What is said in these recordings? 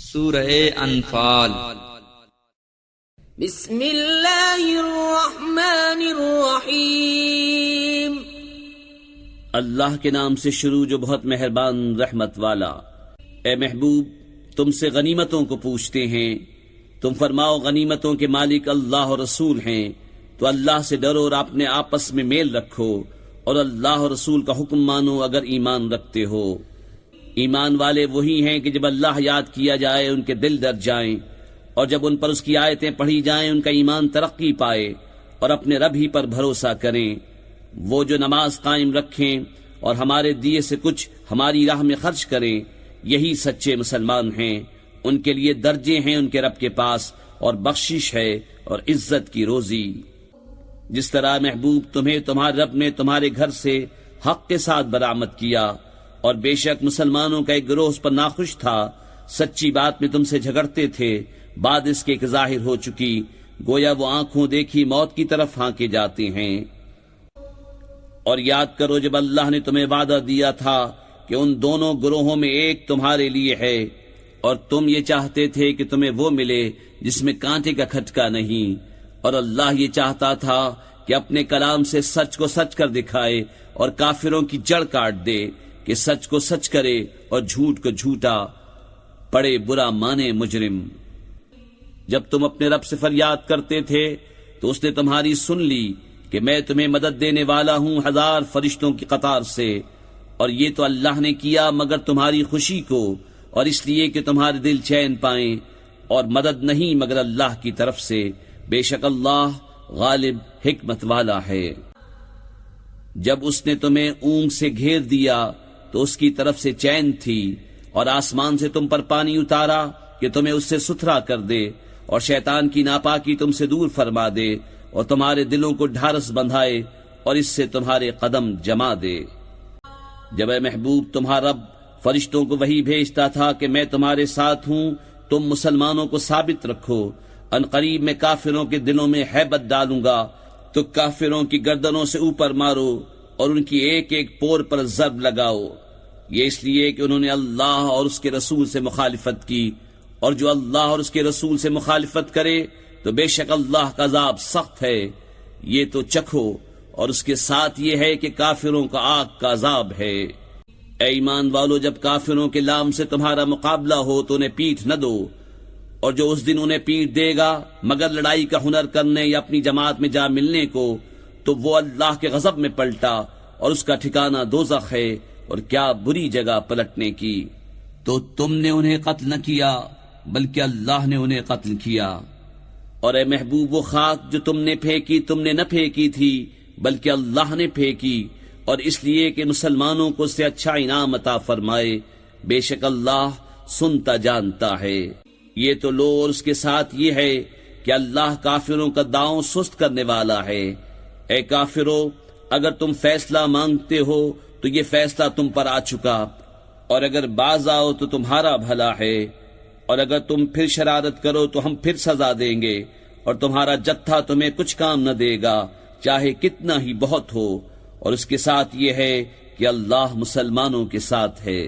سورہ انفال۔ بسم اللہ الرحمن الرحیم۔ اللہ کے نام سے شروع جو بہت مہربان رحمت والا۔ اے محبوب، تم سے غنیمتوں کو پوچھتے ہیں، تم فرماؤ غنیمتوں کے مالک اللہ اور رسول ہیں، تو اللہ سے ڈرو اور اپنے آپس میں میل رکھو، اور اللہ اور رسول کا حکم مانو اگر ایمان رکھتے ہو۔ ایمان والے وہی ہیں کہ جب اللہ یاد کیا جائے ان کے دل ڈر جائیں، اور جب ان پر اس کی آیتیں پڑھی جائیں ان کا ایمان ترقی پائے، اور اپنے رب ہی پر بھروسہ کریں۔ وہ جو نماز قائم رکھیں اور ہمارے دیے سے کچھ ہماری راہ میں خرچ کریں، یہی سچے مسلمان ہیں۔ ان کے لیے درجے ہیں ان کے رب کے پاس، اور بخشش ہے اور عزت کی روزی۔ جس طرح محبوب تمہیں تمہارے رب نے تمہارے گھر سے حق کے ساتھ برآمد کیا، اور بے شک مسلمانوں کا ایک گروہ اس پر ناخوش تھا، سچی بات میں تم سے جھگڑتے تھے، بعد اس کے کہ ظاہر ہو چکی، گویا وہ آنکھوں دیکھی موت کی طرف ہانکے جاتے ہیں۔ اور یاد کرو جب اللہ نے تمہیں وعدہ دیا تھا کہ ان دونوں گروہوں میں ایک تمہارے لیے ہے، اور تم یہ چاہتے تھے کہ تمہیں وہ ملے جس میں کانٹے کا کھٹکا نہیں، اور اللہ یہ چاہتا تھا کہ اپنے کلام سے سچ کو سچ کر دکھائے اور کافروں کی جڑ کاٹ دے، کہ سچ کو سچ کرے اور جھوٹ کو جھوٹا، پڑے برا مانے مجرم۔ جب تم اپنے رب سے فریاد کرتے تھے تو اس نے تمہاری سن لی کہ میں تمہیں مدد دینے والا ہوں 1000 فرشتوں کی قطار سے، اور یہ تو اللہ نے کیا مگر تمہاری خوشی کو، اور اس لیے کہ تمہارے دل چین پائیں، اور مدد نہیں مگر اللہ کی طرف سے، بے شک اللہ غالب حکمت والا ہے۔ جب اس نے تمہیں اونگ سے گھیر دیا تو اس کی طرف سے چین تھی، اور آسمان سے تم پر پانی اتارا کہ تمہیں اس سے ستھرا کر دے، اور شیطان کی ناپاکی تم سے دور فرما دے، اور تمہارے دلوں کو ڈھارس بندھائے، اور اس سے تمہارے قدم جما دے۔ جب اے محبوب تمہارا رب فرشتوں کو وحی بھیجتا تھا کہ میں تمہارے ساتھ ہوں، تم مسلمانوں کو ثابت رکھو، ان قریب میں کافروں کے دلوں میں ہیبت ڈالوں گا، تو کافروں کی گردنوں سے اوپر مارو اور ان کی ایک ایک پور پر ضرب لگاؤ۔ یہ اس لیے کہ انہوں نے اللہ اور اس کے رسول سے مخالفت کی، اور جو اللہ اور اس کے رسول سے مخالفت کرے تو بے شک اللہ کا عذاب سخت ہے۔ یہ تو چکھو، اور اس کے ساتھ یہ ہے کہ کافروں کا آگ کا عذاب ہے۔ اے ایمان والو، جب کافروں کے لام سے تمہارا مقابلہ ہو تو انہیں پیٹھ نہ دو، اور جو اس دن انہیں پیٹھ دے گا مگر لڑائی کا ہنر کرنے یا اپنی جماعت میں جا ملنے کو، تو وہ اللہ کے غضب میں پلٹا، اور اس کا ٹھکانہ دوزخ ہے، اور کیا بری جگہ پلٹنے کی۔ تو تم نے انہیں قتل نہ کیا بلکہ اللہ نے انہیں قتل کیا۔ اور اے محبوب، وہ خاک جو تم نے پھینکی تم نے نہ پھینکی تھی بلکہ اللہ نے پھینکی، اور اس لیے کہ مسلمانوں کو اس سے اچھا انعام عطا فرمائے، بے شک اللہ سنتا جانتا ہے۔ یہ تو لو، اور اس کے ساتھ یہ ہے کہ اللہ کافروں کا داؤں سست کرنے والا ہے۔ اے کافرو، اگر تم فیصلہ مانگتے ہو تو یہ فیصلہ تم پر آ چکا، اور اگر باز آؤ تو تمہارا بھلا ہے، اور اگر تم پھر شرارت کرو تو ہم پھر سزا دیں گے، اور تمہارا جتھا تمہیں کچھ کام نہ دے گا، چاہے کتنا ہی بہت ہو، اور اس کے ساتھ یہ ہے کہ اللہ مسلمانوں کے ساتھ ہے۔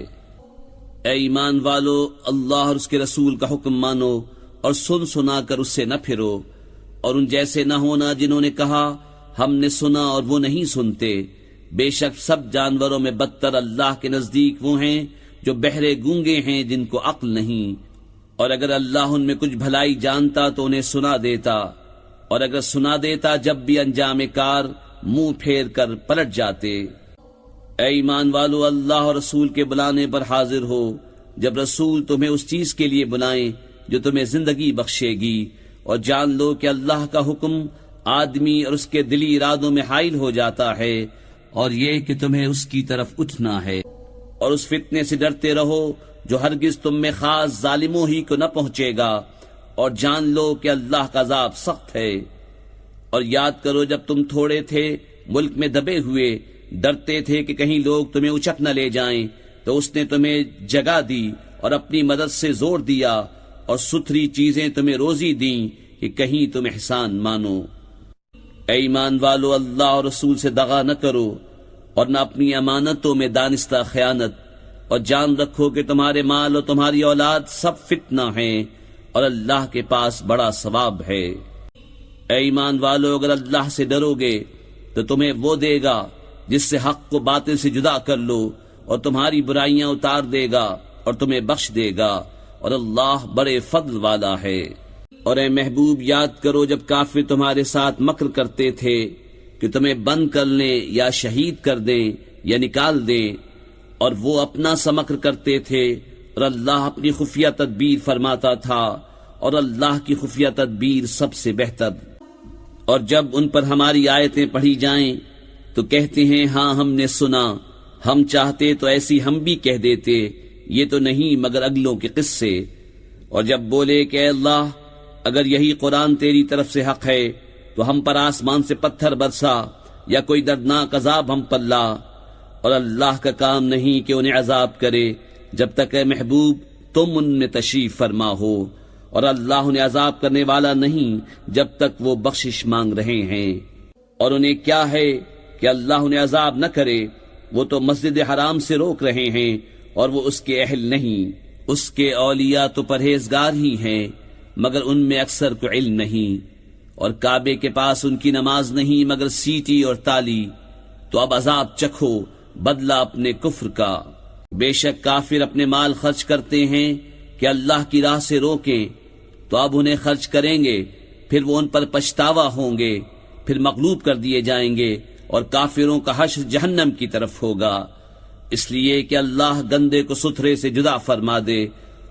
اے ایمان والو، اللہ اور اس کے رسول کا حکم مانو، اور سن سنا کر اس سے نہ پھرو، اور ان جیسے نہ ہونا جنہوں نے کہا ہم نے سنا اور وہ نہیں سنتے۔ بے شک سب جانوروں میں بدتر اللہ کے نزدیک وہ ہیں جو بہرے گونگے ہیں جن کو عقل نہیں، اور اگر اللہ ان میں کچھ بھلائی جانتا تو انہیں سنا دیتا، اور اگر سنا دیتا جب بھی انجام کار منہ پھیر کر پلٹ جاتے۔ اے ایمان والو، اللہ اور رسول کے بلانے پر حاضر ہو، جب رسول تمہیں اس چیز کے لیے بلائیں جو تمہیں زندگی بخشے گی، اور جان لو کہ اللہ کا حکم آدمی اور اس کے دلی ارادوں میں حائل ہو جاتا ہے، اور یہ کہ تمہیں اس کی طرف اٹھنا ہے، اور اس فتنے سے ڈرتے رہو جو ہرگز تم میں خاص ظالموں ہی کو نہ پہنچے گا، اور جان لو کہ اللہ کا عذاب سخت ہے۔ اور یاد کرو جب تم تھوڑے تھے، ملک میں دبے ہوئے، ڈرتے تھے کہ کہیں لوگ تمہیں اچک نہ لے جائیں، تو اس نے تمہیں جگہ دی اور اپنی مدد سے زور دیا، اور ستھری چیزیں تمہیں روزی دیں کہ کہیں تم احسان مانو۔ اے ایمان والو، اللہ اور رسول سے دغا نہ کرو، اور نہ اپنی امانتوں میں دانستہ خیانت، اور جان رکھو کہ تمہارے مال اور تمہاری اولاد سب فتنہ ہیں اور اللہ کے پاس بڑا ثواب ہے۔ اے ایمان والو، اگر اللہ سے ڈرو گے تو تمہیں وہ دے گا جس سے حق کو باطل سے جدا کر لو، اور تمہاری برائیاں اتار دے گا اور تمہیں بخش دے گا، اور اللہ بڑے فضل والا ہے۔ اور اے محبوب، یاد کرو جب کافر تمہارے ساتھ مکر کرتے تھے کہ تمہیں بند کر لیں یا شہید کر دیں یا نکال دیں، اور وہ اپنا سا مکر کرتے تھے، اور اللہ اپنی خفیہ تدبیر فرماتا تھا، اور اللہ کی خفیہ تدبیر سب سے بہتر۔ اور جب ان پر ہماری آیتیں پڑھی جائیں تو کہتے ہیں ہاں ہم نے سنا، ہم چاہتے تو ایسی ہم بھی کہہ دیتے، یہ تو نہیں مگر اگلوں کے قصے۔ اور جب بولے کہ اے اللہ، اگر یہی قرآن تیری طرف سے حق ہے تو ہم پر آسمان سے پتھر برسا یا کوئی دردناک عذاب ہم پر لا، اور اللہ کا کام نہیں کہ انہیں عذاب کرے جب تک اے محبوب تم ان میں تشریف فرما ہو، اور اللہ انہیں عذاب کرنے والا نہیں جب تک وہ بخشش مانگ رہے ہیں۔ اور انہیں کیا ہے کہ اللہ انہیں عذاب نہ کرے، وہ تو مسجد حرام سے روک رہے ہیں اور وہ اس کے اہل نہیں، اس کے اولیاء تو پرہیزگار ہی ہیں مگر ان میں اکثر کو علم نہیں، اور کعبے کے پاس ان کی نماز نہیں مگر سیٹی اور تالی، تو اب عذاب چکھو بدلہ اپنے کفر کا۔ بے شک کافر اپنے مال خرچ کرتے ہیں کہ اللہ کی راہ سے روکیں، تو اب انہیں خرچ کریں گے، پھر وہ ان پر پچھتاوا ہوں گے، پھر مغلوب کر دیے جائیں گے، اور کافروں کا حشر جہنم کی طرف ہوگا، اس لیے کہ اللہ گندے کو ستھرے سے جدا فرما دے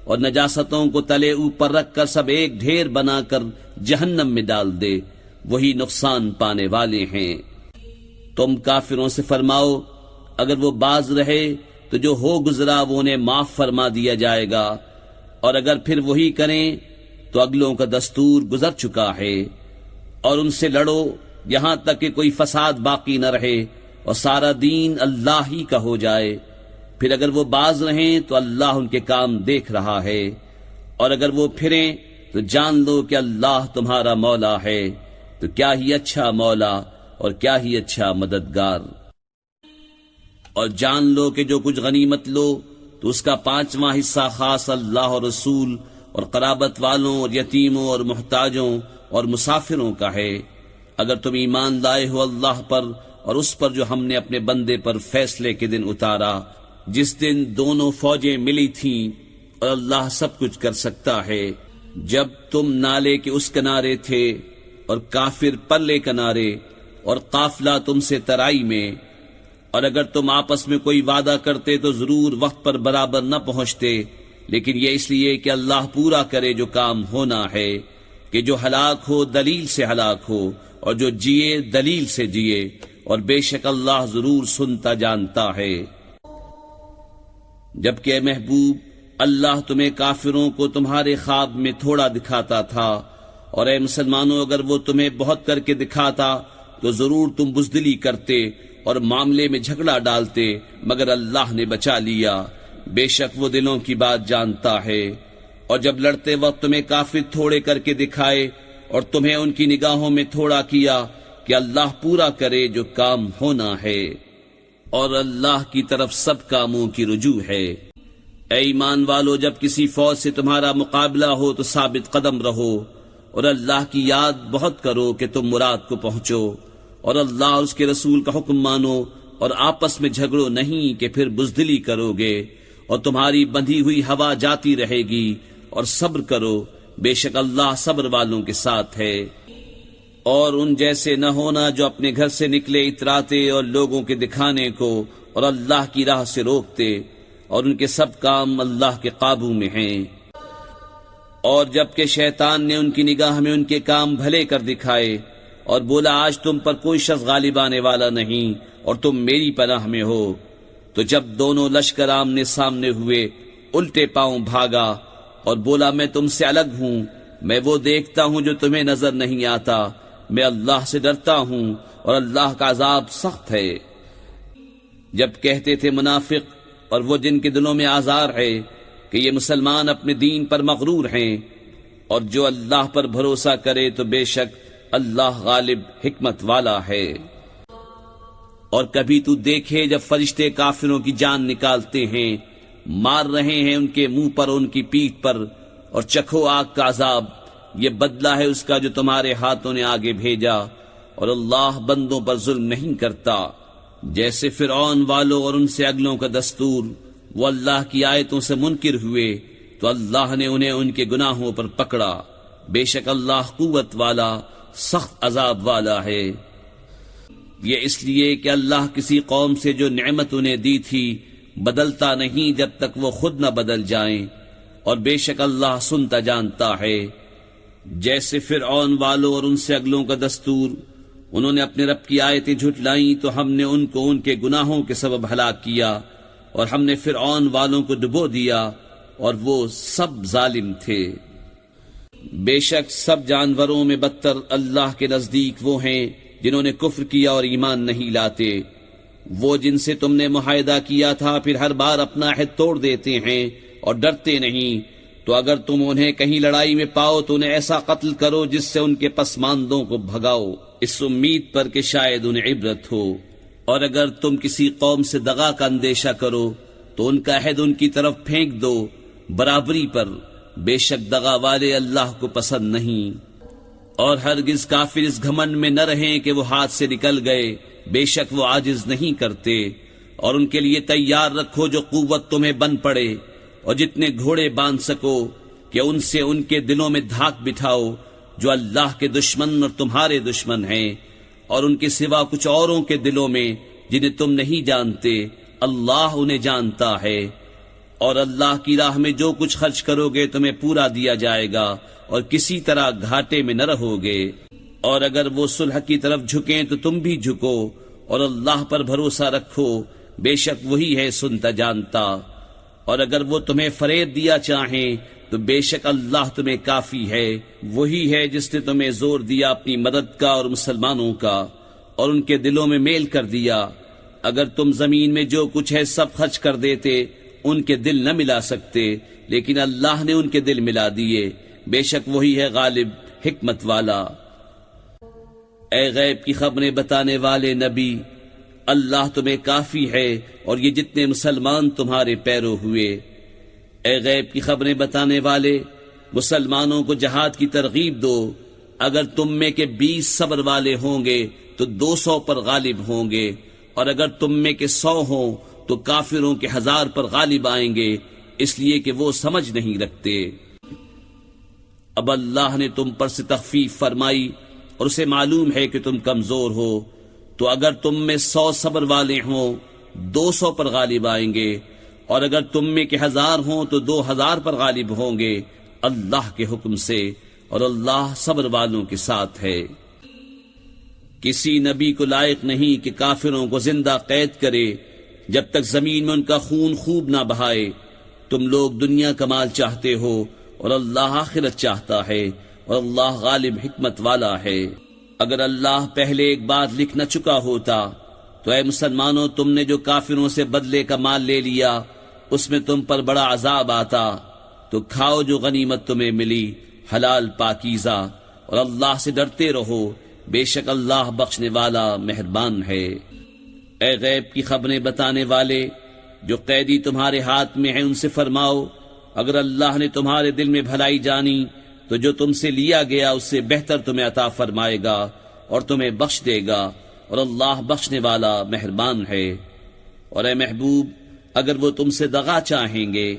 اور نجاستوں کو تلے اوپر رکھ کر سب ایک ڈھیر بنا کر جہنم میں ڈال دے، وہی نقصان پانے والے ہیں۔ تم کافروں سے فرماؤ اگر وہ باز رہے تو جو ہو گزرا وہ انہیں معاف فرما دیا جائے گا، اور اگر پھر وہی کریں تو اگلوں کا دستور گزر چکا ہے۔ اور ان سے لڑو یہاں تک کہ کوئی فساد باقی نہ رہے اور سارا دین اللہ ہی کا ہو جائے، پھر اگر وہ باز رہیں تو اللہ ان کے کام دیکھ رہا ہے، اور اگر وہ پھریں تو جان لو کہ اللہ تمہارا مولا ہے، تو کیا ہی اچھا مولا اور کیا ہی اچھا مددگار۔ اور جان لو کہ جو کچھ غنیمت لو تو اس کا 5واں حصہ خاص اللہ اور رسول اور قرابت والوں اور یتیموں اور محتاجوں اور مسافروں کا ہے، اگر تم ایمان لائے ہو اللہ پر اور اس پر جو ہم نے اپنے بندے پر فیصلے کے دن اتارا، جس دن دونوں فوجیں ملی تھیں، اور اللہ سب کچھ کر سکتا ہے۔ جب تم نالے کے اس کنارے تھے اور کافر پرلے کنارے، اور قافلہ تم سے ترائی میں، اور اگر تم آپس میں کوئی وعدہ کرتے تو ضرور وقت پر برابر نہ پہنچتے، لیکن یہ اس لیے کہ اللہ پورا کرے جو کام ہونا ہے، کہ جو ہلاک ہو دلیل سے ہلاک ہو اور جو جیے دلیل سے جیے، اور بے شک اللہ ضرور سنتا جانتا ہے۔ جبکہ اے محبوب اللہ تمہیں کافروں کو تمہارے خواب میں تھوڑا دکھاتا تھا، اور اے مسلمانوں اگر وہ تمہیں بہت کر کے دکھاتا تو ضرور تم بزدلی کرتے اور معاملے میں جھگڑا ڈالتے، مگر اللہ نے بچا لیا، بے شک وہ دلوں کی بات جانتا ہے۔ اور جب لڑتے وقت تمہیں کافر تھوڑے کر کے دکھائے اور تمہیں ان کی نگاہوں میں تھوڑا کیا، کہ اللہ پورا کرے جو کام ہونا ہے، اور اللہ کی طرف سب کاموں کی رجوع ہے۔ اے ایمان والو، جب کسی فوج سے تمہارا مقابلہ ہو تو ثابت قدم رہو، اور اللہ کی یاد بہت کرو کہ تم مراد کو پہنچو، اور اللہ اور اس کے رسول کا حکم مانو، اور آپس میں جھگڑو نہیں کہ پھر بزدلی کرو گے، اور تمہاری بندھی ہوئی ہوا جاتی رہے گی، اور صبر کرو، بے شک اللہ صبر والوں کے ساتھ ہے۔ اور ان جیسے نہ ہونا جو اپنے گھر سے نکلے اتراتے اور لوگوں کے دکھانے کو اور اللہ کی راہ سے روکتے، اور ان کے سب کام اللہ کے قابو میں ہیں۔ اور جبکہ شیطان نے ان کی نگاہ میں ان کے کام بھلے کر دکھائے اور بولا آج تم پر کوئی شخص غالب آنے والا نہیں اور تم میری پناہ میں ہو، تو جب دونوں لشکر آمنے سامنے ہوئے الٹے پاؤں بھاگا اور بولا میں تم سے الگ ہوں، میں وہ دیکھتا ہوں جو تمہیں نظر نہیں آتا، میں اللہ سے ڈرتا ہوں اور اللہ کا عذاب سخت ہے۔ جب کہتے تھے منافق اور وہ جن کے دلوں میں آزار ہے کہ یہ مسلمان اپنے دین پر مغرور ہیں، اور جو اللہ پر بھروسہ کرے تو بے شک اللہ غالب حکمت والا ہے۔ اور کبھی تو دیکھے جب فرشتے کافروں کی جان نکالتے ہیں مار رہے ہیں ان کے منہ پر ان کی پیٹھ پر، اور چکھو آگ کا عذاب، یہ بدلہ ہے اس کا جو تمہارے ہاتھوں نے آگے بھیجا، اور اللہ بندوں پر ظلم نہیں کرتا۔ جیسے فرعون والوں اور ان سے اگلوں کا دستور، وہ اللہ کی آیتوں سے منکر ہوئے تو اللہ نے انہیں ان کے گناہوں پر پکڑا، بے شک اللہ قوت والا سخت عذاب والا ہے۔ یہ اس لیے کہ اللہ کسی قوم سے جو نعمت انہیں دی تھی بدلتا نہیں جب تک وہ خود نہ بدل جائیں، اور بے شک اللہ سنتا جانتا ہے۔ جیسے فرعون والوں اور ان سے اگلوں کا دستور، انہوں نے اپنے رب کی آیتیں جھٹلائیں تو ہم نے ان کو ان کے گناہوں کے سبب ہلاک کیا، اور ہم نے فرعون والوں کو ڈبو دیا، اور وہ سب ظالم تھے۔ بے شک سب جانوروں میں بدتر اللہ کے نزدیک وہ ہیں جنہوں نے کفر کیا اور ایمان نہیں لاتے، وہ جن سے تم نے معاہدہ کیا تھا پھر ہر بار اپنا عہد توڑ دیتے ہیں اور ڈرتے نہیں، تو اگر تم انہیں کہیں لڑائی میں پاؤ تو انہیں ایسا قتل کرو جس سے ان کے پسماندوں کو بھگاؤ، اس امید پر کہ شاید انہیں عبرت ہو۔ اور اگر تم کسی قوم سے دغا کا اندیشہ کرو تو ان کا عہد ان کی طرف پھینک دو برابری پر، بے شک دغا والے اللہ کو پسند نہیں۔ اور ہرگز کافر اس گھمنڈ میں نہ رہیں کہ وہ ہاتھ سے نکل گئے، بے شک وہ عاجز نہیں کرتے۔ اور ان کے لیے تیار رکھو جو قوت تمہیں بن پڑے، اور جتنے گھوڑے باندھ سکو کہ ان سے ان کے دلوں میں دھاک بٹھاؤ جو اللہ کے دشمن اور تمہارے دشمن ہیں، اور ان کے سوا کچھ اوروں کے دلوں میں جنہیں تم نہیں جانتے، اللہ انہیں جانتا ہے۔ اور اللہ کی راہ میں جو کچھ خرچ کرو گے تمہیں پورا دیا جائے گا، اور کسی طرح گھاٹے میں نہ رہو گے۔ اور اگر وہ صلح کی طرف جھکیں تو تم بھی جھکو، اور اللہ پر بھروسہ رکھو، بے شک وہی ہے سنتا جانتا۔ اور اگر وہ تمہیں فریب دیا چاہیں تو بے شک اللہ تمہیں کافی ہے، وہی ہے جس نے تمہیں زور دیا اپنی مدد کا اور مسلمانوں کا، اور ان کے دلوں میں میل کر دیا۔ اگر تم زمین میں جو کچھ ہے سب خرچ کر دیتے ان کے دل نہ ملا سکتے، لیکن اللہ نے ان کے دل ملا دیے، بے شک وہی ہے غالب حکمت والا۔ اے غیب کی خبریں بتانے والے نبی، اللہ تمہیں کافی ہے اور یہ جتنے مسلمان تمہارے پیرو ہوئے۔ اے غیب کی خبریں بتانے والے، مسلمانوں کو جہاد کی ترغیب دو، اگر تم میں کے 20 صبر والے ہوں گے تو 200 پر غالب ہوں گے، اور اگر تم میں کے 100 ہوں تو کافروں کے 1000 پر غالب آئیں گے، اس لیے کہ وہ سمجھ نہیں رکھتے۔ اب اللہ نے تم پر سے تخفیف فرمائی اور اسے معلوم ہے کہ تم کمزور ہو، تو اگر تم میں 100 صبر والے ہوں 200 پر غالب آئیں گے، اور اگر تم میں کے 1000 ہوں تو 2000 پر غالب ہوں گے اللہ کے حکم سے، اور اللہ صبر والوں کے ساتھ ہے۔ کسی نبی کو لائق نہیں کہ کافروں کو زندہ قید کرے جب تک زمین میں ان کا خون خوب نہ بہائے۔ تم لوگ دنیا کا مال چاہتے ہو اور اللہ آخرت چاہتا ہے، اور اللہ غالب حکمت والا ہے۔ اگر اللہ پہلے ایک بات لکھ نہ چکا ہوتا تو اے مسلمانوں، تم نے جو کافروں سے بدلے کا مال لے لیا اس میں تم پر بڑا عذاب آتا، تو کھاؤ جو غنیمت تمہیں ملی حلال پاکیزہ، اور اللہ سے ڈرتے رہو، بے شک اللہ بخشنے والا مہربان ہے۔ اے غیب کی خبریں بتانے والے، جو قیدی تمہارے ہاتھ میں ہیں ان سے فرماؤ، اگر اللہ نے تمہارے دل میں بھلائی جانی تو جو تم سے لیا گیا اس سے بہتر تمہیں عطا فرمائے گا اور تمہیں بخش دے گا، اور اللہ بخشنے والا مہربان ہے۔ اور اے محبوب، اگر وہ تم سے دغا چاہیں گے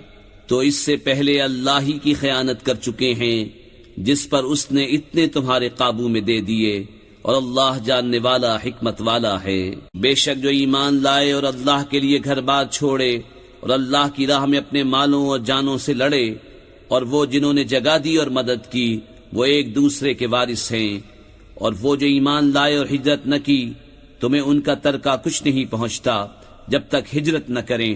تو اس سے پہلے اللہ ہی کی خیانت کر چکے ہیں جس پر اس نے اتنے تمہارے قابو میں دے دیے، اور اللہ جاننے والا حکمت والا ہے۔ بے شک جو ایمان لائے اور اللہ کے لیے گھر بار چھوڑے اور اللہ کی راہ میں اپنے مالوں اور جانوں سے لڑے، اور وہ جنہوں نے جگہ دی اور مدد کی وہ ایک دوسرے کے وارث ہیں، اور وہ جو ایمان لائے اور ہجرت نہ کی تمہیں ان کا ترکہ کچھ نہیں پہنچتا جب تک ہجرت نہ کریں،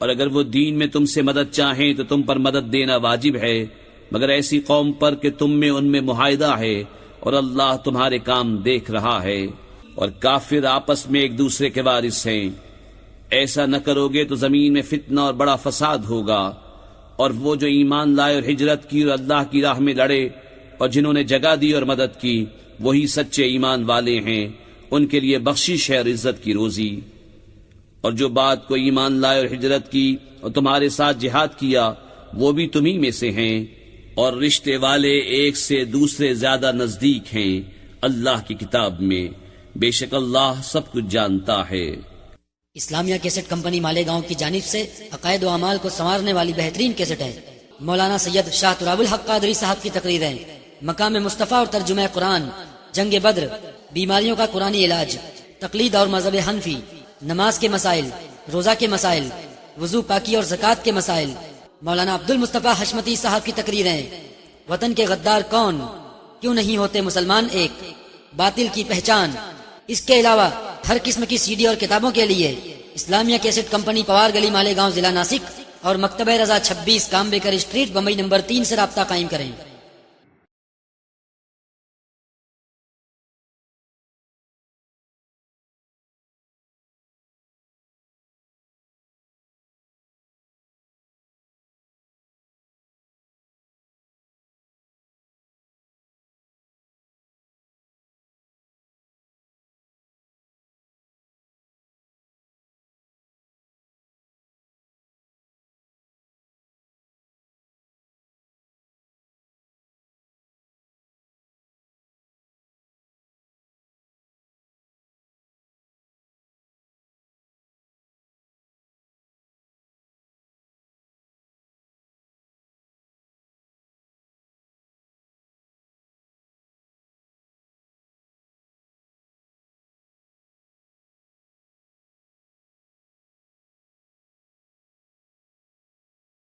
اور اگر وہ دین میں تم سے مدد چاہیں تو تم پر مدد دینا واجب ہے، مگر ایسی قوم پر کہ تم میں ان میں معاہدہ ہے، اور اللہ تمہارے کام دیکھ رہا ہے، اور کافر آپس میں ایک دوسرے کے وارث ہیں۔ ایسا نہ کرو گے تو زمین میں فتنہ اور بڑا فساد ہوگا۔ اور وہ جو ایمان لائے اور ہجرت کی اور اللہ کی راہ میں لڑے اور جنہوں نے جگہ دی اور مدد کی وہی سچے ایمان والے ہیں، ان کے لیے بخشش ہے اور عزت کی روزی۔ اور جو بات کو ایمان لائے اور ہجرت کی اور تمہارے ساتھ جہاد کیا وہ بھی تمہیں میں سے ہیں، اور رشتے والے ایک سے دوسرے زیادہ نزدیک ہیں اللہ کی کتاب میں، بے شک اللہ سب کچھ جانتا ہے۔ اسلامیہ کیسٹ کمپنی مالیگاؤں کی جانب سے عقائد و اعمال کو سنوارنے والی بہترین کیسٹ ہے۔ مولانا سید شاہ تراب الحق قادری صاحب کی تقریریں، مقام مصطفیٰ اور ترجمہ قرآن، جنگ بدر، بیماریوں کا قرآنی علاج، تقلید اور مذہب حنفی، نماز کے مسائل، روزہ کے مسائل، وضو پاکی اور زکوٰۃ کے مسائل، مولانا عبد المصطفیٰ حشمتی صاحب کی تقریریں، وطن کے غدار کون، کیوں نہیں ہوتے مسلمان ایک، باطل کی پہچان۔ اس کے علاوہ ہر قسم کی CD اور کتابوں کے لیے اسلامیہ کیسٹ کمپنی پوار گلی مالیگاؤں ضلع ناسک اور مکتبہ رضا 26 کامبیکر اسٹریٹ بمبئی نمبر 3 سے رابطہ قائم کریں۔